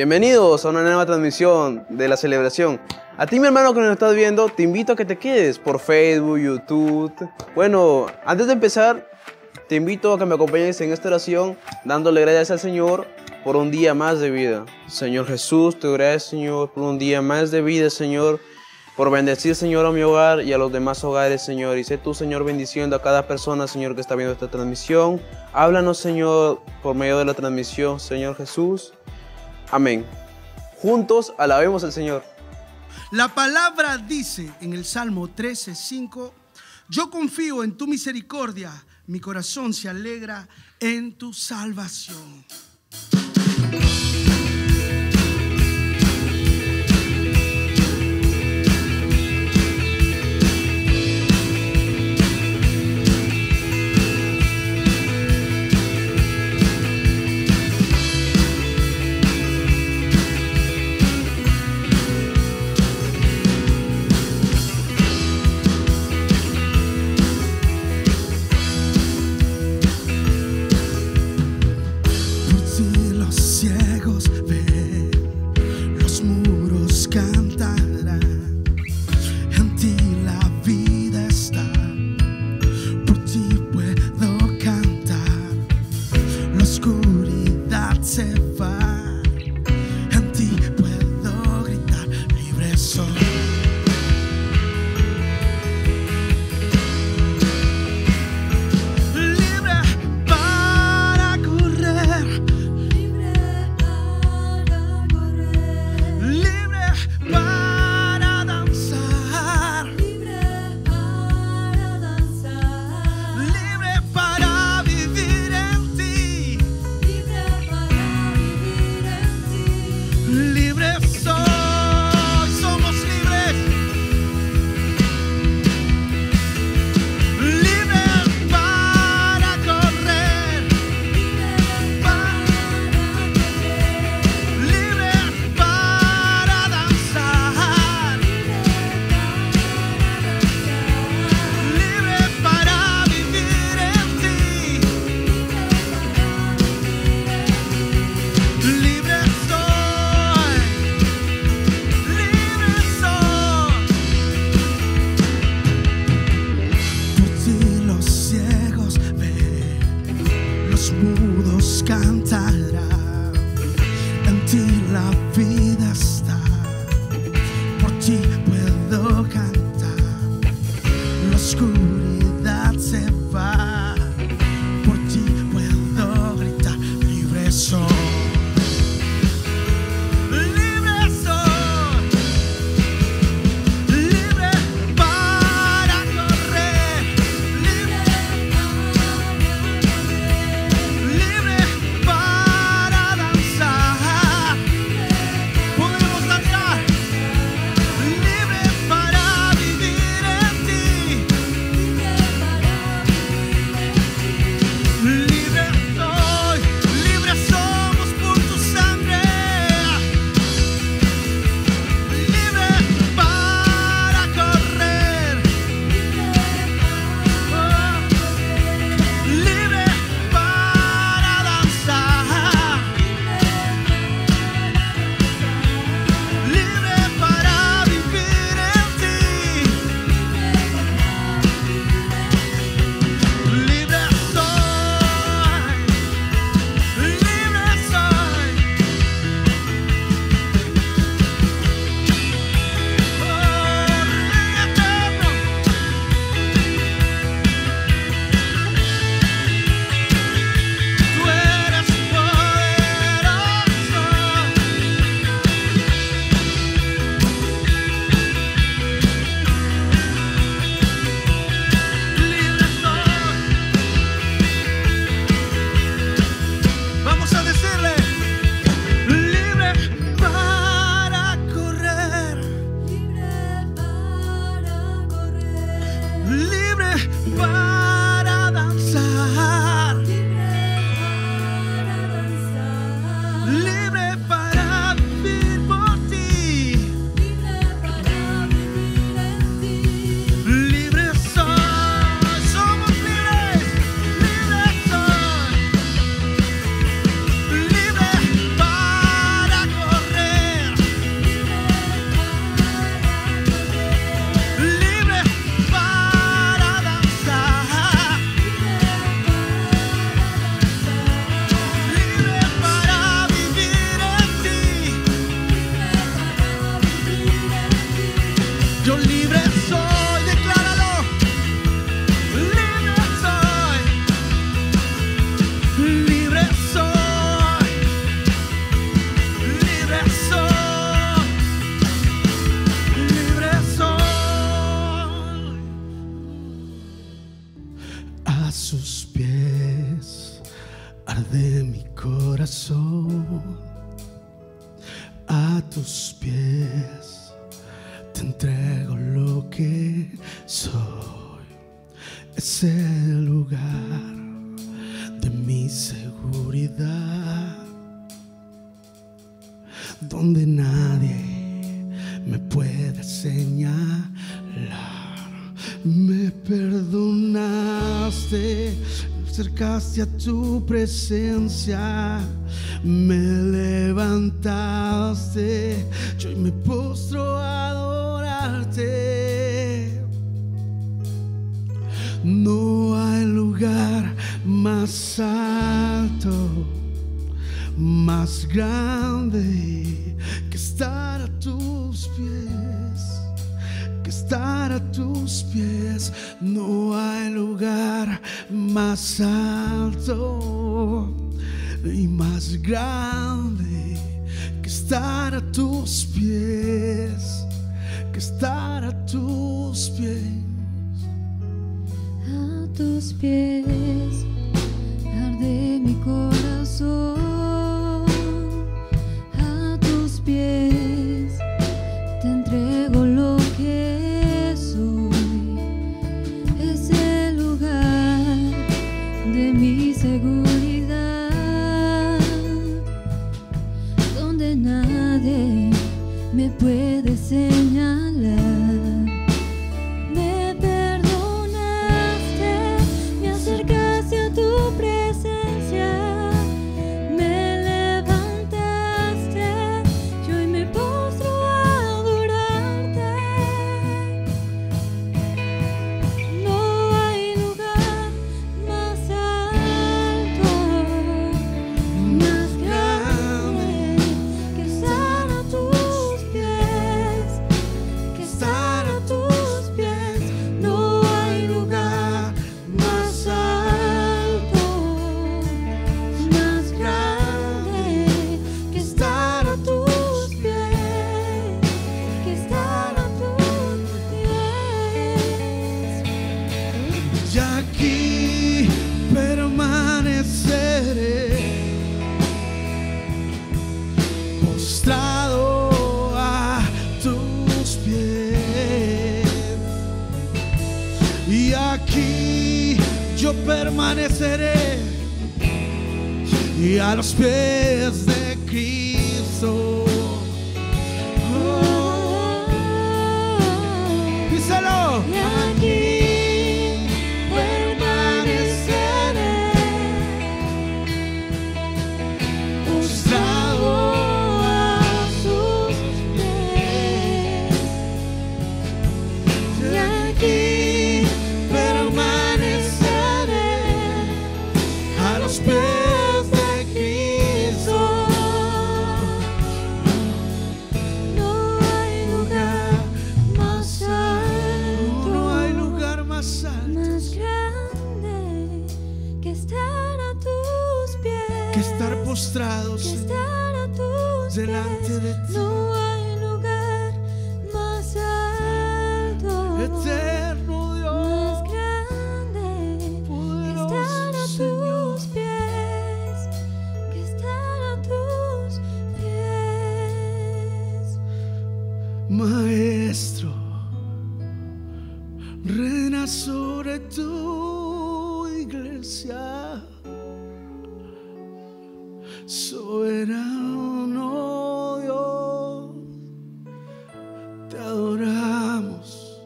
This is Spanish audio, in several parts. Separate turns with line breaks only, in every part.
Bienvenidos a una nueva transmisión de la celebración. A ti, mi hermano que nos estás viendo, te invito a que te quedes por Facebook, YouTube. Bueno, antes de empezar, te invito a que me acompañes en esta oración dándole gracias al Señor por un día más de vida. Señor Jesús, te doy gracias, Señor, por un día más de vida, Señor, por bendecir, Señor, a mi hogar y a los demás hogares, Señor. Y sé tú, Señor, bendiciendo a cada persona, Señor, que está viendo esta transmisión. Háblanos, Señor, por medio de la transmisión, Señor Jesús. Amén. Juntos alabemos al Señor.
La palabra dice en el Salmo 13:5: yo confío en tu misericordia, mi corazón se alegra en tu salvación. soy, decláralo. Libre soy. Libre soy. Libre soy. Libre soy. A sus pies arde mi corazón. A tus pies te entrego lo que soy. Es el lugar de mi seguridad, donde nadie me puede señalar. Me perdonaste, me acercaste a tu presencia, me levantaste, yo hoy me postro a adorarte. No hay lugar más alto, más grande que estar a tus pies, que estar a tus pies. No hay lugar más alto y más grande que estar a tus pies, que estar a tus pies.
A tus pies arde mi corazón. A tus pies te entrego lo que soy. Es el lugar de mi seguridad, donde nadie me puede señalar. Me perdonaste, me acercaste a tu presencia, me levantaste, yo hoy me postro a adorarte. No hay lugar más alto, más grande que estar a tus pies, que estar a tus pies. No hay lugar más alto, más grande que estar a tus pies, que estar a tus pies.
Y aquí permaneceré, postrado a tus pies. Y aquí yo permaneceré, y a los pies de Cristo. Oh, díselo.
Y aquí permaneceré, postrado a sus pies.
Y aquí permaneceré, a los pies de Cristo.
No hay lugar más alto,
No hay lugar más alto
más grande que estar a tus pies,
que estar postrados
que estar a tus
delante
pies.
de ti.
No hay lugar más alto,
Eterno
más
Dios,
grande que estar a
poderoso Señor.
tus pies, que estar a tus pies.
Maestro, reina sobre tu iglesia, soberano Dios, te adoramos,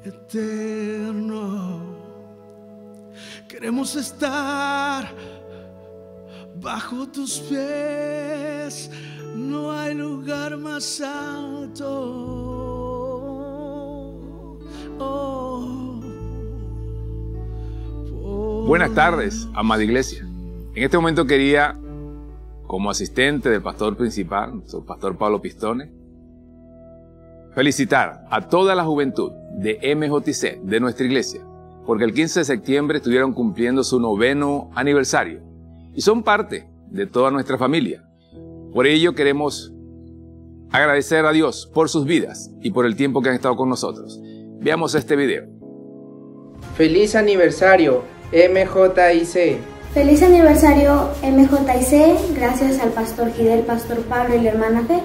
eterno. Queremos estar bajo tus pies, no hay lugar más alto.
Buenas tardes, amada iglesia. En este momento quería, como asistente del pastor principal, nuestro pastor Pablo Pistone, felicitar a toda la juventud de MJC, de nuestra iglesia, porque el 15 de septiembre estuvieron cumpliendo su 9º aniversario y son parte de toda nuestra familia. Por ello queremos agradecer a Dios por sus vidas y por el tiempo que han estado con nosotros. Veamos este video.
Feliz aniversario, MJIC.
Feliz aniversario MJIC, gracias al pastor Gidel, pastor Pablo y la hermana Fe,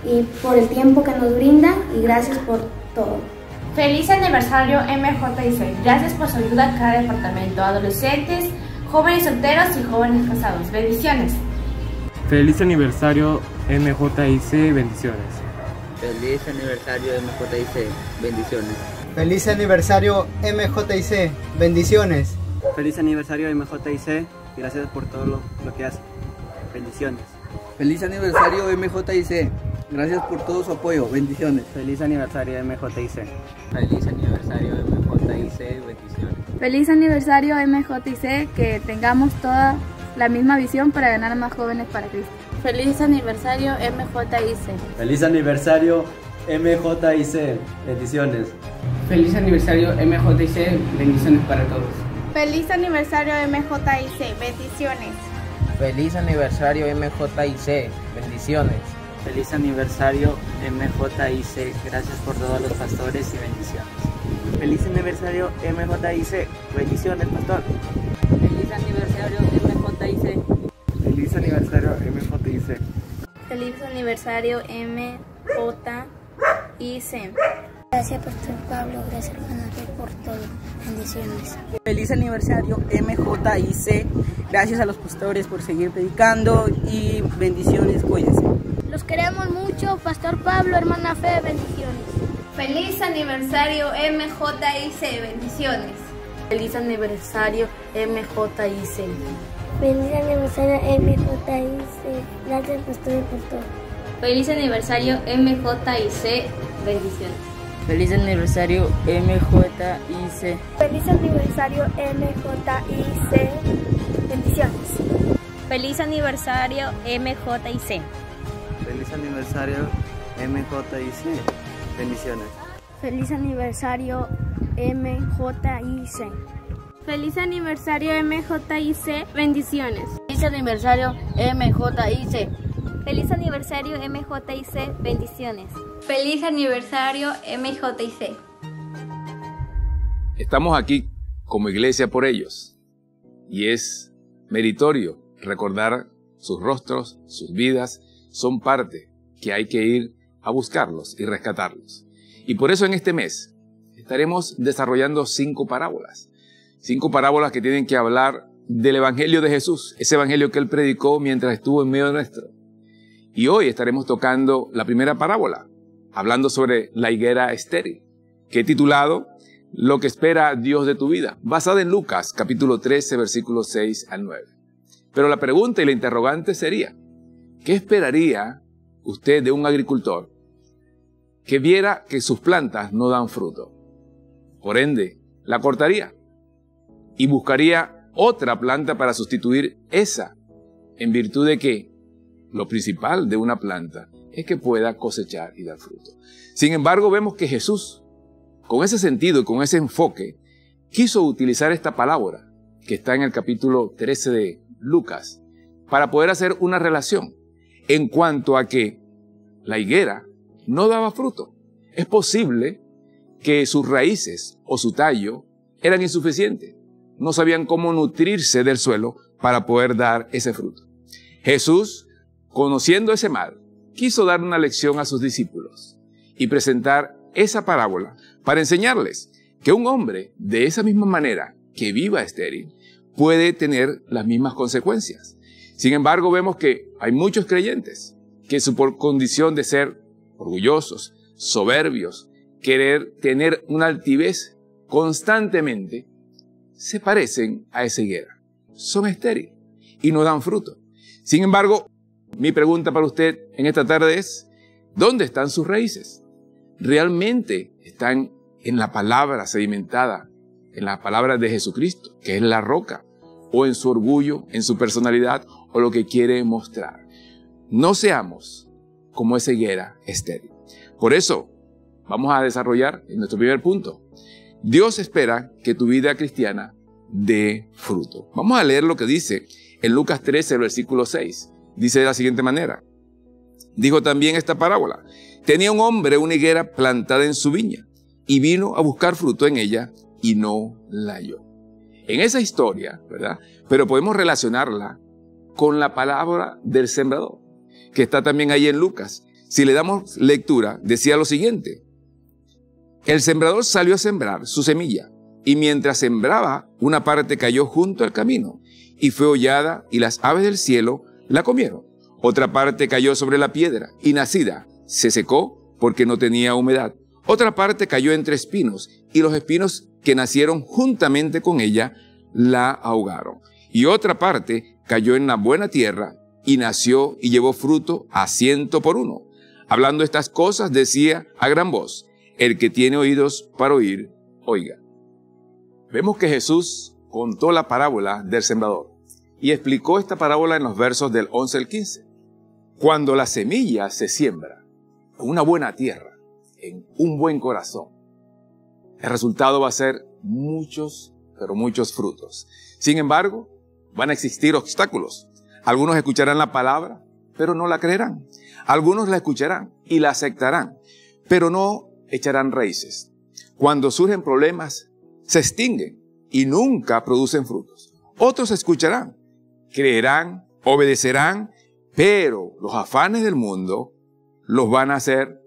y por el tiempo que nos brinda y gracias por todo.
Feliz aniversario MJIC, gracias por su ayuda a cada departamento, adolescentes, jóvenes solteros y jóvenes casados. Bendiciones.
Feliz aniversario MJIC, bendiciones.
Feliz aniversario MJIC, bendiciones.
Feliz aniversario MJIC, bendiciones.
Feliz aniversario MJIC, gracias por todo lo que hace. Bendiciones.
Feliz aniversario MJIC, gracias por todo su apoyo. Bendiciones.
Feliz aniversario MJIC.
Feliz aniversario MJIC, bendiciones.
Feliz aniversario MJIC, que tengamos toda la misma visión para ganar más jóvenes para Cristo.
Feliz aniversario MJIC.
Feliz aniversario MJIC, bendiciones.
Feliz aniversario MJIC, bendiciones para todos.
Feliz aniversario MJIC, bendiciones.
Feliz aniversario MJIC, bendiciones.
Feliz aniversario MJIC, gracias por todos los pastores y bendiciones.
Feliz aniversario MJIC, bendiciones, pastor.
Feliz aniversario MJIC.
Feliz aniversario MJIC.
Feliz aniversario MJIC.
Gracias, pastor Pablo, gracias, hermana, por todo. Bendiciones.
Feliz aniversario MJIC. Gracias a los pastores por seguir predicando y bendiciones, cuídense.
Los queremos mucho, pastor Pablo, hermana Fe, bendiciones.
Feliz aniversario MJIC, bendiciones.
Feliz aniversario MJIC.
Feliz aniversario MJIC. Gracias, pastor, por todo.
Feliz aniversario MJIC, bendiciones.
Feliz aniversario MJIC.
Feliz aniversario MJIC. Bendiciones.
Feliz aniversario MJIC.
Feliz aniversario MJIC. Bendiciones.
Feliz aniversario MJIC.
Feliz aniversario MJIC. Bendiciones.
Feliz aniversario MJIC.
Feliz aniversario MJIC, bendiciones.
Feliz aniversario MJIC.
Estamos aquí como iglesia por ellos y es meritorio recordar sus rostros, sus vidas, son parte que hay que ir a buscarlos y rescatarlos. Y por eso en este mes estaremos desarrollando 5 parábolas. 5 parábolas que tienen que hablar del Evangelio de Jesús, ese Evangelio que Él predicó mientras estuvo en medio nuestro. Y hoy estaremos tocando la primera parábola, hablando sobre la higuera estéril, que he titulado Lo que espera Dios de tu vida, basada en Lucas, capítulo 13, versículos 6 al 9. Pero la pregunta y la interrogante sería, ¿qué esperaría usted de un agricultor que viera que sus plantas no dan fruto? Por ende, la cortaría y buscaría otra planta para sustituir esa, en virtud de que lo principal de una planta es que pueda cosechar y dar fruto. Sin embargo, vemos que Jesús, con ese sentido y con ese enfoque, quiso utilizar esta palabra que está en el capítulo 13 de Lucas para poder hacer una relación en cuanto a que la higuera no daba fruto. Es posible que sus raíces o su tallo eran insuficientes. No sabían cómo nutrirse del suelo para poder dar ese fruto. Jesús, conociendo ese mal, quiso dar una lección a sus discípulos y presentar esa parábola para enseñarles que un hombre de esa misma manera que viva estéril puede tener las mismas consecuencias. Sin embargo, vemos que hay muchos creyentes que por condición de ser orgullosos, soberbios, querer tener una altivez constantemente, se parecen a esa higuera. Son estériles y no dan fruto. Sin embargo, mi pregunta para usted en esta tarde es, ¿dónde están sus raíces? ¿Realmente están en la palabra sedimentada, en la palabra de Jesucristo, que es la roca, o en su orgullo, en su personalidad, o lo que quiere mostrar? No seamos como esa higuera estéril. Por eso, vamos a desarrollar en nuestro primer punto. Dios espera que tu vida cristiana dé fruto. Vamos a leer lo que dice en Lucas 13, versículo 6. Dice de la siguiente manera. Dijo también esta parábola. Tenía un hombre una higuera plantada en su viña y vino a buscar fruto en ella y no la halló. En esa historia, ¿verdad? Pero podemos relacionarla con la palabra del sembrador, que está también ahí en Lucas. Si le damos lectura, decía lo siguiente. El sembrador salió a sembrar su semilla, y mientras sembraba, una parte cayó junto al camino, y fue hollada, y las aves del cielo la comieron. Otra parte cayó sobre la piedra, y nacida, se secó porque no tenía humedad. Otra parte cayó entre espinos, y los espinos que nacieron juntamente con ella la ahogaron. Y otra parte cayó en la buena tierra, y nació y llevó fruto a 100 por 1. Hablando estas cosas, decía a gran voz, el que tiene oídos para oír, oiga. Vemos que Jesús contó la parábola del sembrador y explicó esta parábola en los versos del 11 al 15. Cuando la semilla se siembra en una buena tierra, en un buen corazón, el resultado va a ser muchos, pero muchos frutos. Sin embargo, van a existir obstáculos. Algunos escucharán la palabra, pero no la creerán. Algunos la escucharán y la aceptarán, pero no echarán raíces. Cuando surgen problemas, se extinguen y nunca producen frutos. Otros escucharán, creerán, obedecerán, pero los afanes del mundo los van a hacer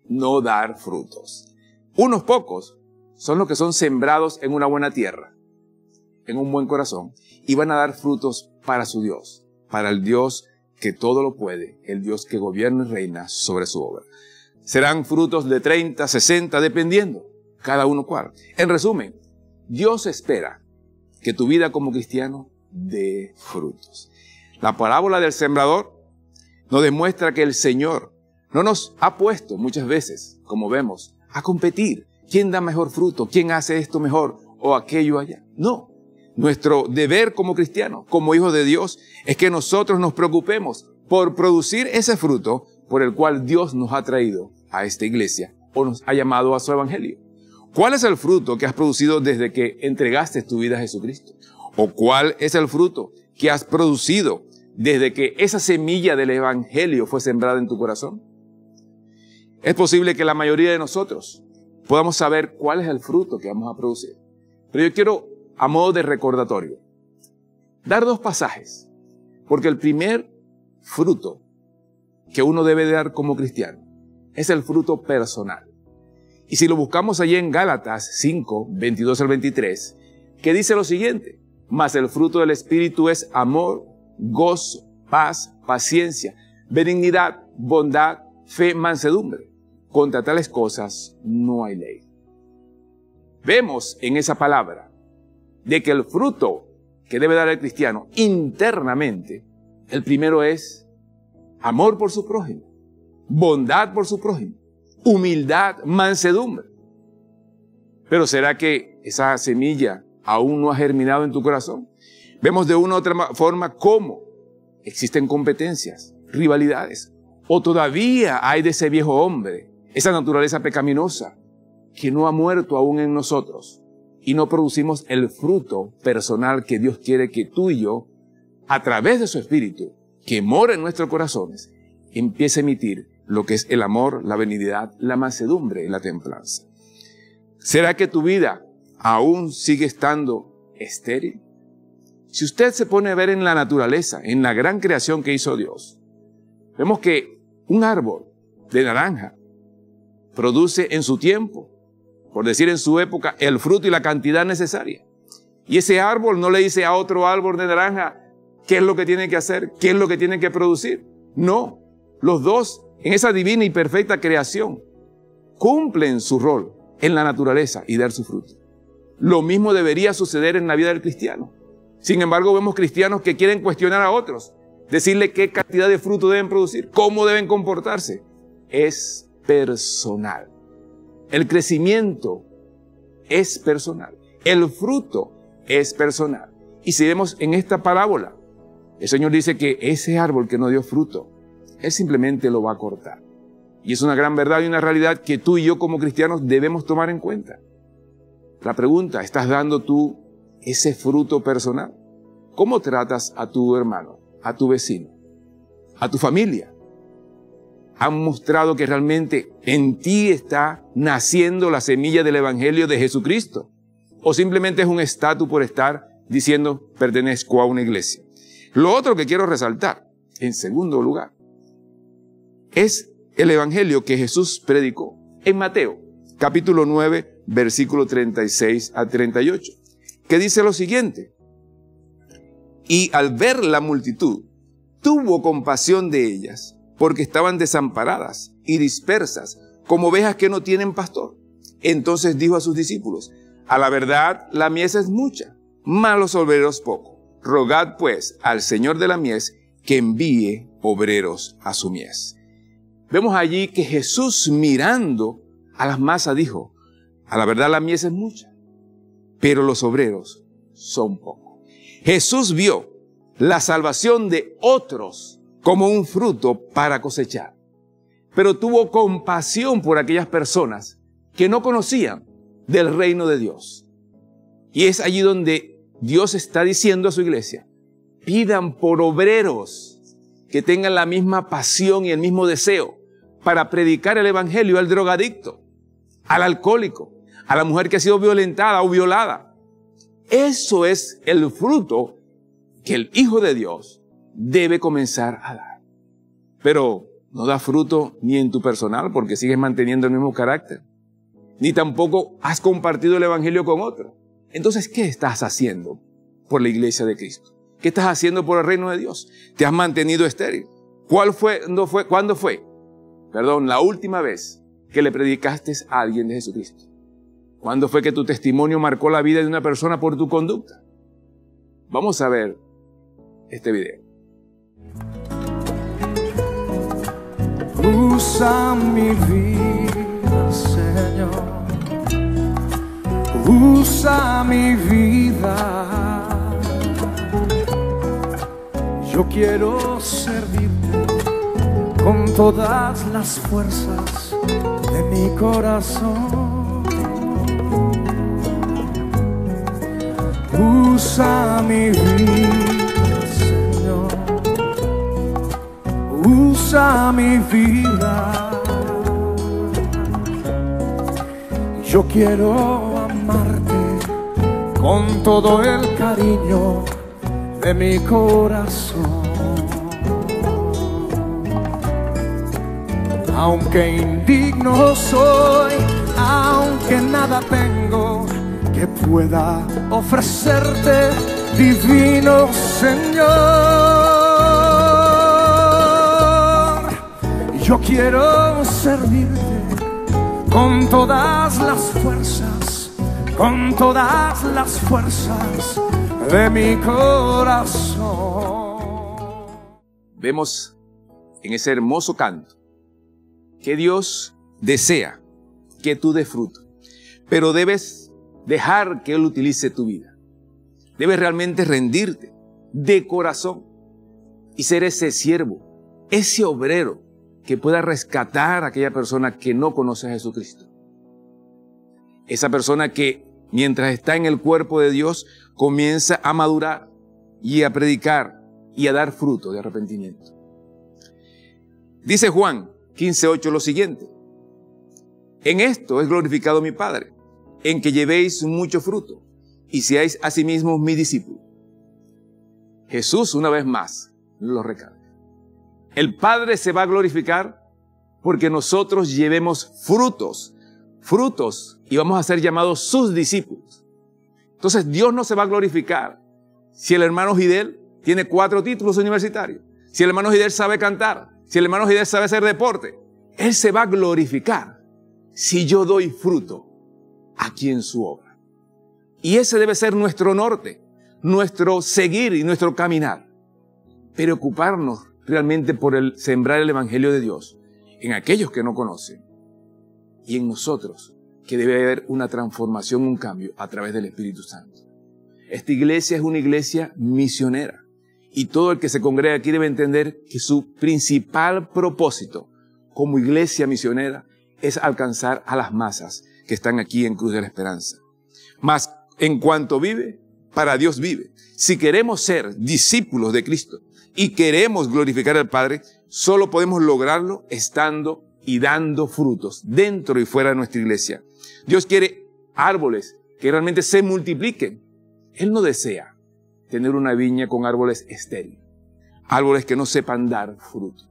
no dar frutos. Unos pocos son los que son sembrados en una buena tierra, en un buen corazón, y van a dar frutos para su Dios, para el Dios que todo lo puede, el Dios que gobierna y reina sobre su obra. Serán frutos de 30, 60, dependiendo, cada uno cuál. En resumen, Dios espera que tu vida como cristiano dé frutos. La parábola del sembrador nos demuestra que el Señor no nos ha puesto muchas veces, como vemos, a competir. ¿Quién da mejor fruto? ¿Quién hace esto mejor o aquello allá? No. Nuestro deber como cristianos, como hijos de Dios, es que nosotros nos preocupemos por producir ese fruto por el cual Dios nos ha traído a esta iglesia o nos ha llamado a su evangelio. ¿Cuál es el fruto que has producido desde que entregaste tu vida a Jesucristo? ¿O cuál es el fruto que has producido desde que esa semilla del evangelio fue sembrada en tu corazón? Es posible que la mayoría de nosotros podamos saber cuál es el fruto que vamos a producir. Pero yo quiero, a modo de recordatorio, dar 2 pasajes, porque el primer fruto que uno debe dar como cristiano es el fruto personal. Y si lo buscamos allí en Gálatas 5, 22 al 23, que dice lo siguiente, mas el fruto del Espíritu es amor, gozo, paz, paciencia, benignidad, bondad, fe, mansedumbre. Contra tales cosas no hay ley. Vemos en esa palabra de que el fruto que debe dar el cristiano internamente, el primero es amor por su prójimo, bondad por su prójimo, humildad, mansedumbre. Pero ¿será que esa semilla aún no ha germinado en tu corazón? Vemos de una u otra forma cómo existen competencias, rivalidades, o todavía hay de ese viejo hombre, esa naturaleza pecaminosa que no ha muerto aún en nosotros y no producimos el fruto personal que Dios quiere que tú y yo, a través de su Espíritu, que mora en nuestros corazones, empiece a emitir lo que es el amor, la benignidad, la mansedumbre y la templanza. ¿Será que tu vida aún sigue estando estéril? Si usted se pone a ver en la naturaleza, en la gran creación que hizo Dios, vemos que un árbol de naranja produce en su tiempo, por decir en su época, el fruto y la cantidad necesaria. Y ese árbol no le dice a otro árbol de naranja qué es lo que tiene que hacer, qué es lo que tiene que producir. No, los dos en esa divina y perfecta creación cumplen su rol en la naturaleza y dar su fruto. Lo mismo debería suceder en la vida del cristiano. Sin embargo, vemos cristianos que quieren cuestionar a otros, decirle qué cantidad de fruto deben producir, cómo deben comportarse. Es personal. El crecimiento es personal. El fruto es personal. Y si vemos en esta parábola, el Señor dice que ese árbol que no dio fruto, Él simplemente lo va a cortar. Y es una gran verdad y una realidad que tú y yo como cristianos debemos tomar en cuenta. La pregunta, ¿estás dando tú ese fruto personal? ¿Cómo tratas a tu hermano, a tu vecino, a tu familia? ¿Han mostrado que realmente en ti está naciendo la semilla del Evangelio de Jesucristo? ¿O simplemente es un estatus por estar diciendo pertenezco a una iglesia? Lo otro que quiero resaltar, en segundo lugar, es el Evangelio que Jesús predicó en Mateo, capítulo 9, versículo 36 a 38, que dice lo siguiente: y al ver la multitud, tuvo compasión de ellas, porque estaban desamparadas y dispersas, como ovejas que no tienen pastor. Entonces dijo a sus discípulos: a la verdad, la mies es mucha, mas los obreros poco. Rogad pues al Señor de la mies que envíe obreros a su mies. Vemos allí que Jesús, mirando a las masas, dijo: a la verdad, la mies es mucha, pero los obreros son pocos. Jesús vio la salvación de otros como un fruto para cosechar, pero tuvo compasión por aquellas personas que no conocían del reino de Dios. Y es allí donde Dios está diciendo a su iglesia: pidan por obreros que tengan la misma pasión y el mismo deseo para predicar el evangelio al drogadicto, al alcohólico, a la mujer que ha sido violentada o violada. Eso es el fruto que el Hijo de Dios debe comenzar a dar. Pero no da fruto ni en tu personal, porque sigues manteniendo el mismo carácter, ni tampoco has compartido el evangelio con otro. Entonces, ¿qué estás haciendo por la iglesia de Cristo? ¿Qué estás haciendo por el reino de Dios? ¿Te has mantenido estéril? ¿Cuándo fue la última vez que le predicaste a alguien de Jesucristo? ¿Cuándo fue que tu testimonio marcó la vida de una persona por tu conducta? Vamos a ver este video.
Usa mi vida, Señor. Usa mi vida. Yo quiero servirte con todas las fuerzas de mi corazón. Usa mi vida, Señor. Usa mi vida. Yo quiero amarte con todo el cariño de mi corazón. Aunque indigno soy, aunque nada tengo que pueda ofrecerte, divino Señor. Yo quiero servirte con todas las fuerzas, con todas las fuerzas de mi corazón.
Vemos en ese hermoso canto que Dios desea que tú des fruto, pero debes dejar que Él utilice tu vida. Debes realmente rendirte de corazón y ser ese siervo, ese obrero que pueda rescatar a aquella persona que no conoce a Jesucristo. Esa persona que mientras está en el cuerpo de Dios comienza a madurar y a predicar y a dar fruto de arrepentimiento. Dice Juan 15:8 lo siguiente: en esto es glorificado mi Padre, en que llevéis mucho fruto y seáis asimismo mis discípulos. Jesús una vez más lo recalca. El Padre se va a glorificar porque nosotros llevemos frutos, y vamos a ser llamados sus discípulos. Entonces Dios no se va a glorificar si el hermano Gidel tiene 4 títulos universitarios, si el hermano Gidel sabe cantar, si el hermano Gidel sabe hacer deporte. Él se va a glorificar si yo doy fruto aquí en su obra. Y ese debe ser nuestro norte, nuestro seguir y nuestro caminar. Preocuparnos realmente por sembrar el evangelio de Dios en aquellos que no conocen y en nosotros, que debe haber una transformación, un cambio a través del Espíritu Santo. Esta iglesia es una iglesia misionera y todo el que se congrega aquí debe entender que su principal propósito como iglesia misionera es alcanzar a las masas que están aquí en Cruz de la Esperanza. Mas en cuanto vive, para Dios vive. Si queremos ser discípulos de Cristo y queremos glorificar al Padre, solo podemos lograrlo estando y dando frutos dentro y fuera de nuestra iglesia. Dios quiere árboles que realmente se multipliquen. Él no desea tener una viña con árboles estériles, árboles que no sepan dar fruto.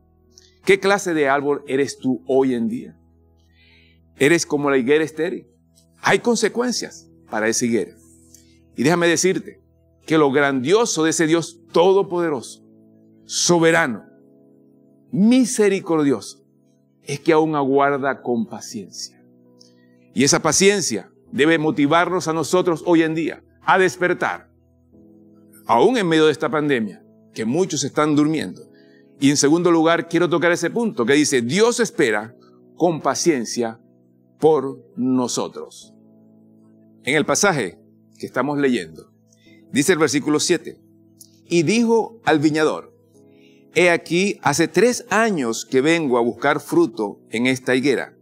¿Qué clase de árbol eres tú hoy en día? ¿Eres como la higuera estéril? Hay consecuencias para esa higuera. Y déjame decirte que lo grandioso de ese Dios todopoderoso, soberano, misericordioso, es que aún aguarda con paciencia. Y esa paciencia debe motivarnos a nosotros hoy en día a despertar, aún en medio de esta pandemia, que muchos están durmiendo. Y en segundo lugar, quiero tocar ese punto que dice, Dios espera con paciencia por nosotros. En el pasaje que estamos leyendo, dice el versículo 7, y dijo al viñador, he aquí, hace 3 años que vengo a buscar fruto en esta higuera,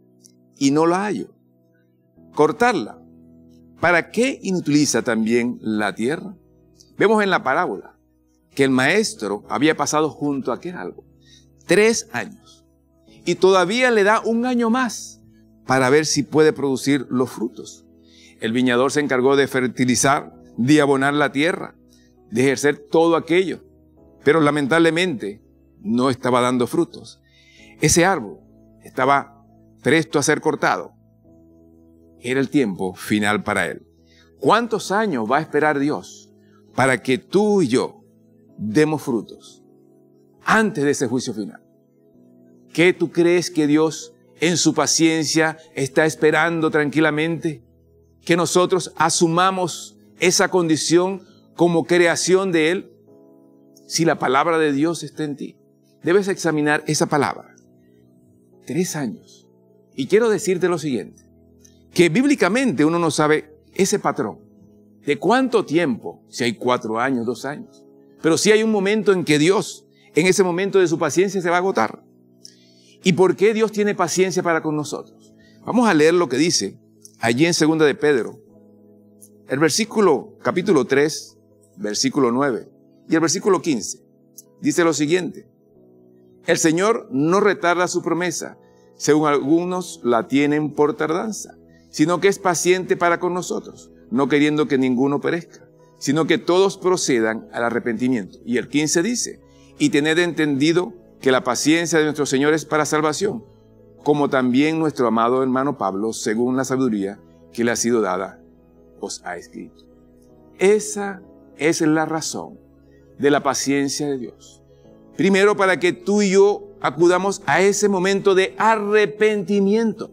y no la hallo. Cortarla, ¿para qué inutiliza también la tierra? Vemos en la parábola que el maestro había pasado junto a aquel árbol 3 años, y todavía le da 1 año más para ver si puede producir los frutos. El viñador se encargó de fertilizar, de abonar la tierra, de ejercer todo aquello, pero lamentablemente no estaba dando frutos. Ese árbol estaba presto a ser cortado. Era el tiempo final para él. ¿Cuántos años va a esperar Dios para que tú y yo demos frutos antes de ese juicio final? ¿Qué tú crees que Dios en su paciencia está esperando tranquilamente? Que nosotros asumamos esa condición como creación de Él. Si la palabra de Dios está en ti, debes examinar esa palabra. 3 años. Y quiero decirte lo siguiente, que bíblicamente uno no sabe ese patrón. ¿De cuánto tiempo? Si hay 4 años, 2 años. Pero sí hay un momento en que Dios, en ese momento de su paciencia, se va a agotar. ¿Y por qué Dios tiene paciencia para con nosotros? Vamos a leer lo que dice allí en 2 de Pedro. El capítulo 3, versículo 9 y el versículo 15. Dice lo siguiente. El Señor no retarda su promesa, según algunos la tienen por tardanza, sino que es paciente para con nosotros, no queriendo que ninguno perezca, sino que todos procedan al arrepentimiento. Y el 15 dice, y tened entendido que la paciencia de nuestro Señor es para salvación, como también nuestro amado hermano Pablo, según la sabiduría que le ha sido dada, os ha escrito. Esa es la razón de la paciencia de Dios. Primero, para que tú y yo acudamos a ese momento de arrepentimiento,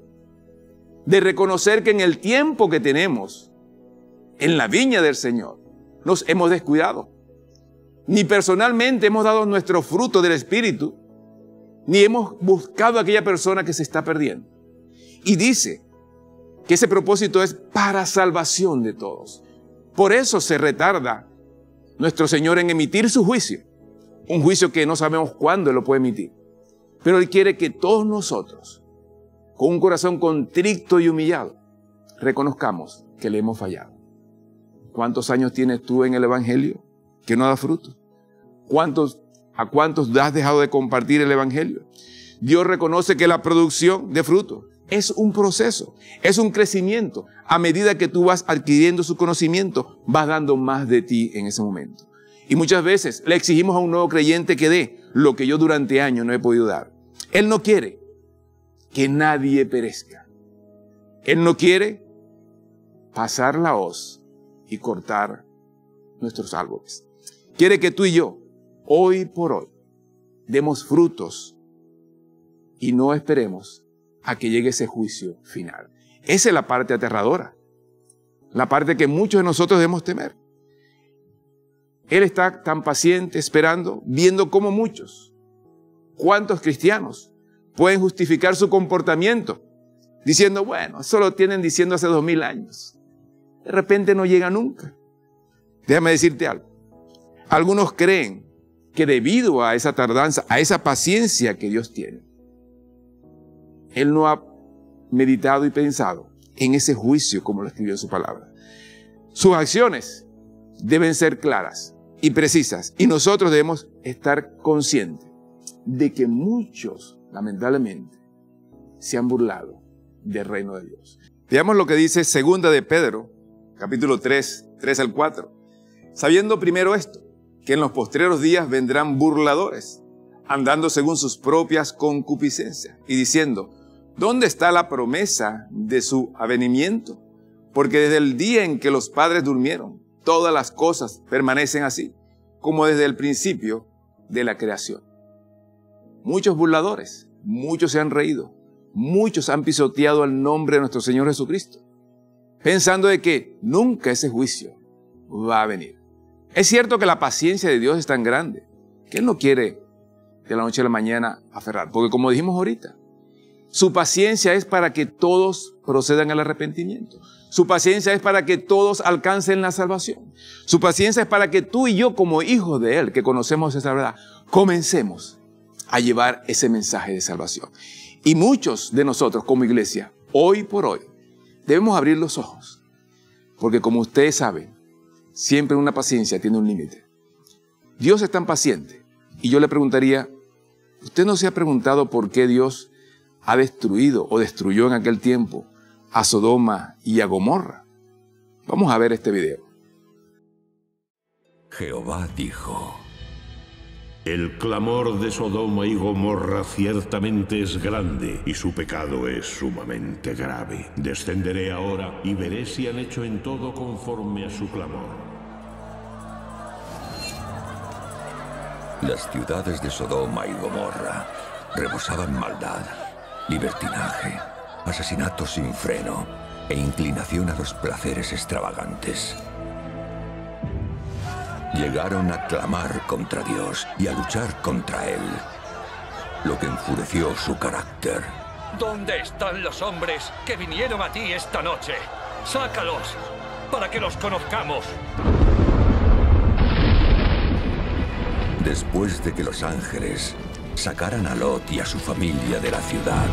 de reconocer que en el tiempo que tenemos en la viña del Señor nos hemos descuidado. Ni personalmente hemos dado nuestro fruto del Espíritu, ni hemos buscado a aquella persona que se está perdiendo. Y dice que ese propósito es para salvación de todos. Por eso se retarda nuestro Señor en emitir su juicio. Un juicio que no sabemos cuándo Él lo puede emitir. Pero Él quiere que todos nosotros, con un corazón contrito y humillado, reconozcamos que le hemos fallado. ¿Cuántos años tienes tú en el Evangelio que no da fruto? ¿A cuántos has dejado de compartir el Evangelio? Dios reconoce que la producción de fruto es un proceso, es un crecimiento. A medida que tú vas adquiriendo su conocimiento, vas dando más de ti en ese momento. Y muchas veces le exigimos a un nuevo creyente que dé lo que yo durante años no he podido dar. Él no quiere que nadie perezca. Él no quiere pasar la hoz y cortar nuestros árboles. Quiere que tú y yo, hoy por hoy, demos frutos y no esperemos a que llegue ese juicio final. Esa es la parte aterradora, la parte que muchos de nosotros debemos temer. Él está tan paciente, esperando, viendo cómo muchos, cuántos cristianos pueden justificar su comportamiento, diciendo, bueno, eso lo tienen diciendo hace 2000 años. De repente no llega nunca. Déjame decirte algo. Algunos creen que debido a esa tardanza, a esa paciencia que Dios tiene, él no ha meditado y pensado en ese juicio como lo escribió en su palabra. Sus acciones deben ser claras y precisas, y nosotros debemos estar conscientes de que muchos, lamentablemente, se han burlado del reino de Dios. Veamos lo que dice 2 de Pedro, capítulo 3, 3 al 4. Sabiendo primero esto, que en los postreros días vendrán burladores, andando según sus propias concupiscencias, y diciendo, ¿dónde está la promesa de su avenimiento? Porque desde el día en que los padres durmieron, todas las cosas permanecen así, como desde el principio de la creación. Muchos burladores, muchos se han reído, muchos han pisoteado el nombre de nuestro Señor Jesucristo, pensando de que nunca ese juicio va a venir. Es cierto que la paciencia de Dios es tan grande que Él no quiere de la noche a la mañana aferrar, porque como dijimos ahorita, su paciencia es para que todos procedan al arrepentimiento. Su paciencia es para que todos alcancen la salvación. Su paciencia es para que tú y yo, como hijos de Él, que conocemos esa verdad, comencemos a llevar ese mensaje de salvación. Y muchos de nosotros como iglesia, hoy por hoy, debemos abrir los ojos. Porque como ustedes saben, siempre una paciencia tiene un límite. Dios es tan paciente. Y yo le preguntaría, ¿usted no se ha preguntado por qué Dios ha destruido o destruyó en aquel tiempo a Sodoma y a Gomorra? Vamos a ver este video.
Jehová dijo: el clamor de Sodoma y Gomorra ciertamente es grande, y su pecado es sumamente grave. Descenderé ahora y veré si han hecho en todo conforme a su clamor.
Las ciudades de Sodoma y Gomorra rebosaban maldad, libertinaje, asesinato sin freno e inclinación a los placeres extravagantes. Llegaron a clamar contra Dios y a luchar contra Él, lo que enfureció su carácter.
¿Dónde están los hombres que vinieron a ti esta noche? ¡Sácalos para que los conozcamos!
Después de que los ángeles sacaran a Lot y a su familia de la ciudad,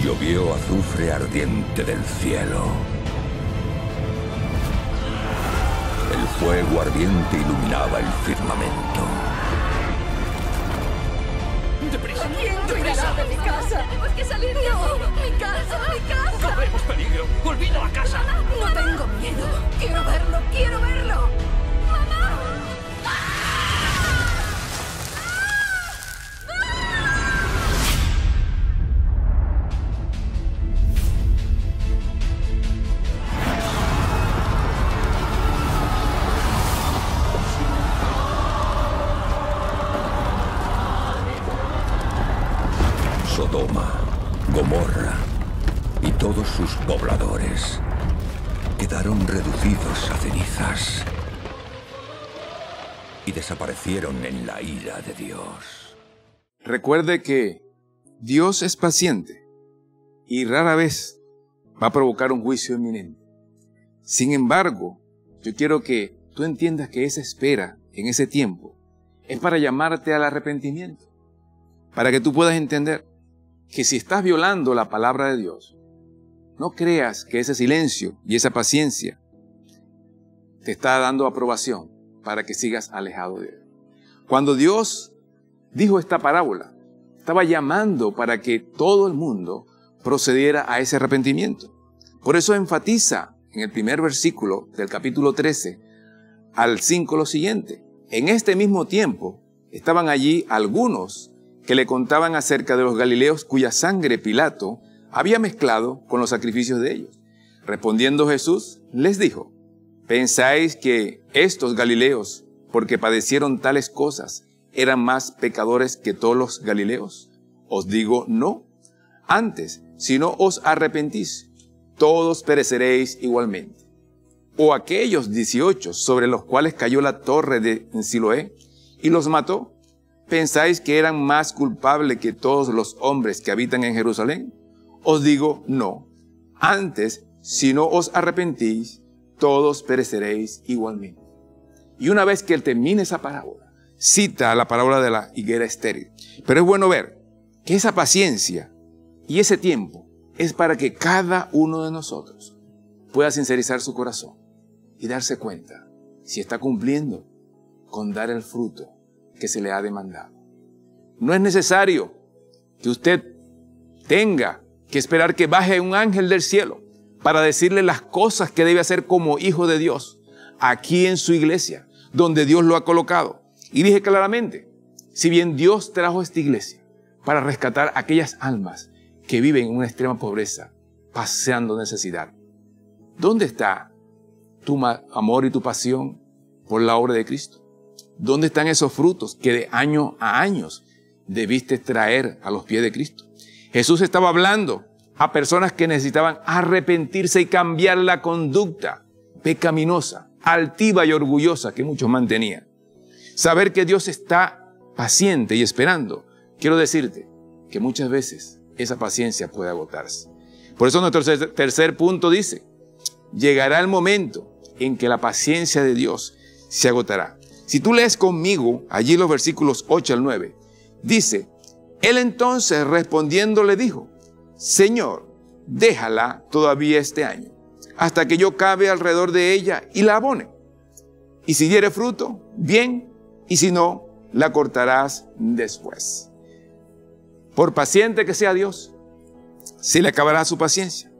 llovió azufre ardiente del cielo. El fuego ardiente iluminaba el firmamento.
¡Deprisa!
¡Deprisa! ¡De mi casa! ¡Tenemos que salir! ¡No! ¡Mi casa! ¡Mi casa!
¡Corremos peligro! ¡Olvida la casa!
¡No tengo miedo! ¡Quiero verlo! ¡Quiero verlo! ¡Mamá!
Sodoma, Gomorra y todos sus pobladores quedaron reducidos a cenizas y desaparecieron en la ira de Dios.
Recuerde que Dios es paciente y rara vez va a provocar un juicio inminente. Sin embargo, yo quiero que tú entiendas que esa espera en ese tiempo es para llamarte al arrepentimiento, para que tú puedas entender que si estás violando la palabra de Dios, no creas que ese silencio y esa paciencia te está dando aprobación para que sigas alejado de Él. Cuando Dios dijo esta parábola, estaba llamando para que todo el mundo procediera a ese arrepentimiento. Por eso enfatiza en el primer versículo del capítulo 13 al 5 lo siguiente: en este mismo tiempo estaban allí algunos que le contaban acerca de los galileos cuya sangre Pilato había mezclado con los sacrificios de ellos. Respondiendo Jesús, les dijo: ¿pensáis que estos galileos, porque padecieron tales cosas, eran más pecadores que todos los galileos? Os digo no. Antes, si no os arrepentís, todos pereceréis igualmente. O aquellos 18 sobre los cuales cayó la torre de Siloé y los mató, ¿pensáis que eran más culpables que todos los hombres que habitan en Jerusalén? Os digo no. Antes, si no os arrepentís, todos pereceréis igualmente. Y una vez que él termine esa parábola, cita la parábola de la higuera estéril. Pero es bueno ver que esa paciencia Y ese tiempo es para que cada uno de nosotros pueda sincerizar su corazón y darse cuenta si está cumpliendo con dar el fruto que se le ha demandado. No es necesario que usted tenga que esperar que baje un ángel del cielo para decirle las cosas que debe hacer como hijo de Dios aquí en su iglesia, donde Dios lo ha colocado. Y dije claramente, si bien Dios trajo esta iglesia para rescatar aquellas almas que viven en una extrema pobreza, paseando necesidad, ¿dónde está tu amor y tu pasión por la obra de Cristo? ¿Dónde están esos frutos que de año a años debiste traer a los pies de Cristo? Jesús estaba hablando a personas que necesitaban arrepentirse y cambiar la conducta pecaminosa, altiva y orgullosa que muchos mantenían. Saber que Dios está paciente y esperando, quiero decirte que muchas veces esa paciencia puede agotarse. Por eso nuestro tercer punto dice, llegará el momento en que la paciencia de Dios se agotará. Si tú lees conmigo allí los versículos 8 al 9, dice, él entonces respondiendo le dijo, Señor, déjala todavía este año, hasta que yo cabe alrededor de ella y la abone. Y si diere fruto, bien, y si no, la cortarás después. Por paciente que sea Dios, se le acabará su paciencia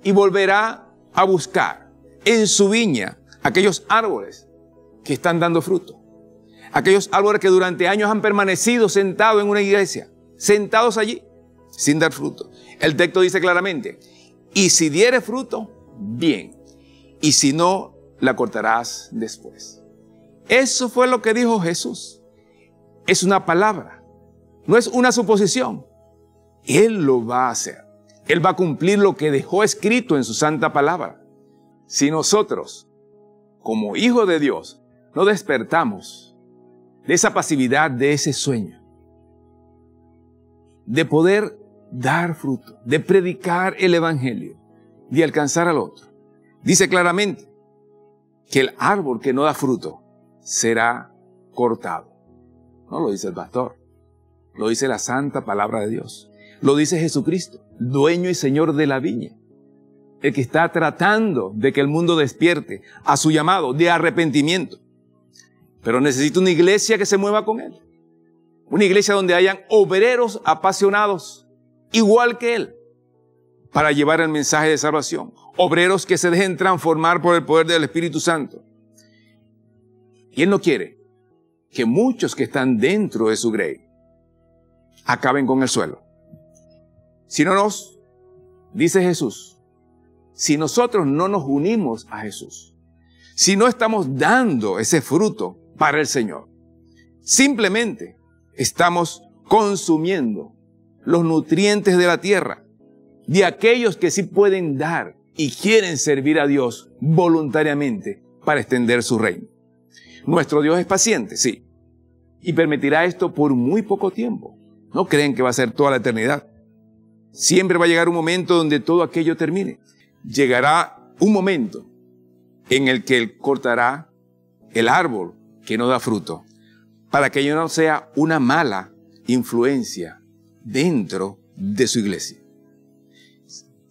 y volverá a buscar en su viña aquellos árboles que están dando fruto. Aquellos árboles que durante años han permanecido sentados en una iglesia, sentados allí, sin dar fruto. El texto dice claramente, y si diere fruto, bien, y si no, la cortarás después. Eso fue lo que dijo Jesús. Es una palabra, no es una suposición. Él lo va a hacer. Él va a cumplir lo que dejó escrito en su santa palabra. Si nosotros, como hijos de Dios, no despertamos de esa pasividad, de ese sueño, de poder dar fruto, de predicar el evangelio, de alcanzar al otro, dice claramente que el árbol que no da fruto será cortado. No lo dice el pastor, lo dice la santa palabra de Dios. Lo dice Jesucristo, dueño y señor de la viña, el que está tratando de que el mundo despierte a su llamado de arrepentimiento. Pero necesita una iglesia que se mueva con él. Una iglesia donde hayan obreros apasionados, igual que él, para llevar el mensaje de salvación. Obreros que se dejen transformar por el poder del Espíritu Santo. Y él no quiere que muchos que están dentro de su grey acaben con el suelo. Si no nos, dice Jesús, si nosotros no nos unimos a Jesús, si no estamos dando ese fruto para el Señor, simplemente estamos consumiendo los nutrientes de la tierra, de aquellos que sí pueden dar y quieren servir a Dios voluntariamente para extender su reino. Nuestro Dios es paciente, sí, y permitirá esto por muy poco tiempo. No creen que va a ser toda la eternidad. Siempre va a llegar un momento donde todo aquello termine. Llegará un momento en el que Él cortará el árbol que no da fruto, para que yo no sea una mala influencia dentro de su iglesia,